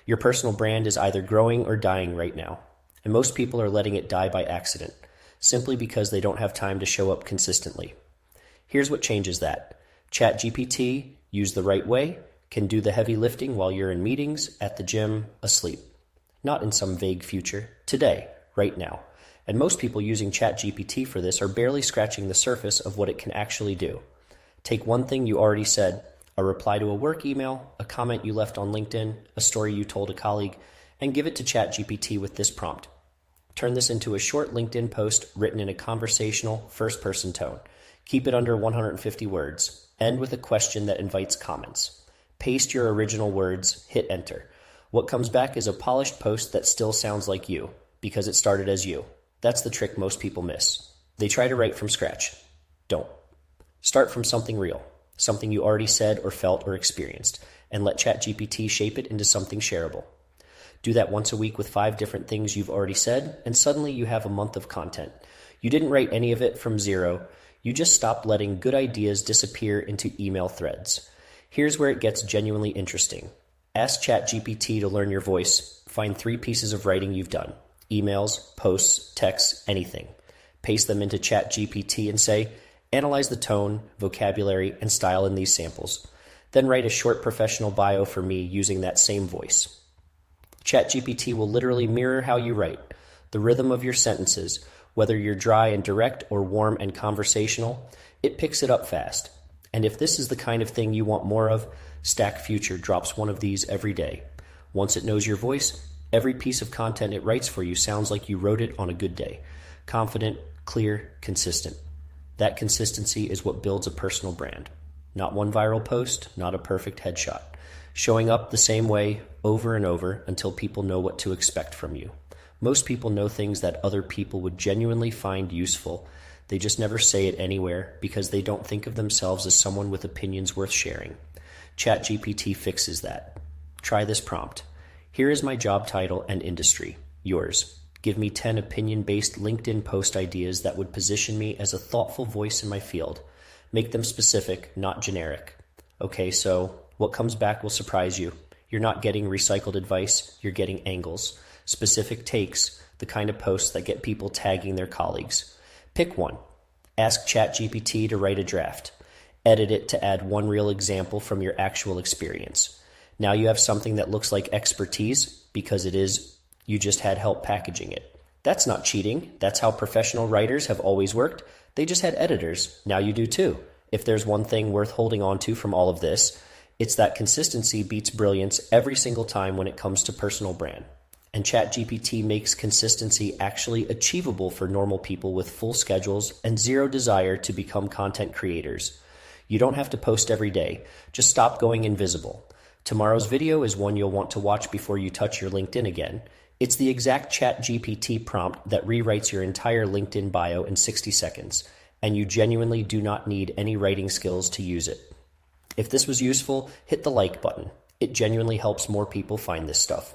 Your personal brand is either growing or dying right now, and most people are letting it die by accident, simply because they don't have time to show up consistently. Here's what changes that. ChatGPT, used the right way, can do the heavy lifting while you're in meetings, at the gym, asleep. Not in some vague future, today, right now. And most people using ChatGPT for this are barely scratching the surface of what it can actually do. Take one thing you already said, a reply to a work email, a comment you left on LinkedIn, a story you told a colleague, and give it to ChatGPT with this prompt. Turn this into a short LinkedIn post written in a conversational, first-person tone. Keep it under 150 words. End with a question that invites comments. Paste your original words, hit enter. What comes back is a polished post that still sounds like you, because it started as you. That's the trick most people miss. They try to write from scratch. Don't. Start from something real, something you already said or felt or experienced, and let ChatGPT shape it into something shareable. Do that once a week with 5 different things you've already said, and suddenly you have a month of content. You didn't write any of it from zero. You just stopped letting good ideas disappear into email threads. Here's where it gets genuinely interesting. Ask ChatGPT to learn your voice. Find 3 pieces of writing you've done. Emails, posts, texts, anything. Paste them into ChatGPT and say, analyze the tone, vocabulary, and style in these samples. Then write a short professional bio for me using that same voice. ChatGPT will literally mirror how you write, the rhythm of your sentences, whether you're dry and direct or warm and conversational. It picks it up fast. And if this is the kind of thing you want more of, Stack Future drops one of these every day. Once it knows your voice, every piece of content it writes for you sounds like you wrote it on a good day. Confident, clear, consistent. That consistency is what builds a personal brand. Not one viral post, not a perfect headshot. Showing up the same way over and over until people know what to expect from you. Most people know things that other people would genuinely find useful. They just never say it anywhere because they don't think of themselves as someone with opinions worth sharing. ChatGPT fixes that. Try this prompt. Here is my job title and industry. Yours. Give me 10 opinion-based LinkedIn post ideas that would position me as a thoughtful voice in my field. Make them specific, not generic. Okay, so what comes back will surprise you. You're not getting recycled advice, you're getting angles. Specific takes, the kind of posts that get people tagging their colleagues. Pick one. Ask ChatGPT to write a draft. Edit it to add one real example from your actual experience. Now you have something that looks like expertise because it is. You just had help packaging it. That's not cheating. That's how professional writers have always worked. They just had editors. Now you do too. If there's one thing worth holding on to from all of this, it's that consistency beats brilliance every single time when it comes to personal brand. And ChatGPT makes consistency actually achievable for normal people with full schedules and zero desire to become content creators. You don't have to post every day. Just stop going invisible. Tomorrow's video is one you'll want to watch before you touch your LinkedIn again. It's the exact ChatGPT prompt that rewrites your entire LinkedIn bio in 60 seconds, and you genuinely do not need any writing skills to use it. If this was useful, hit the like button. It genuinely helps more people find this stuff.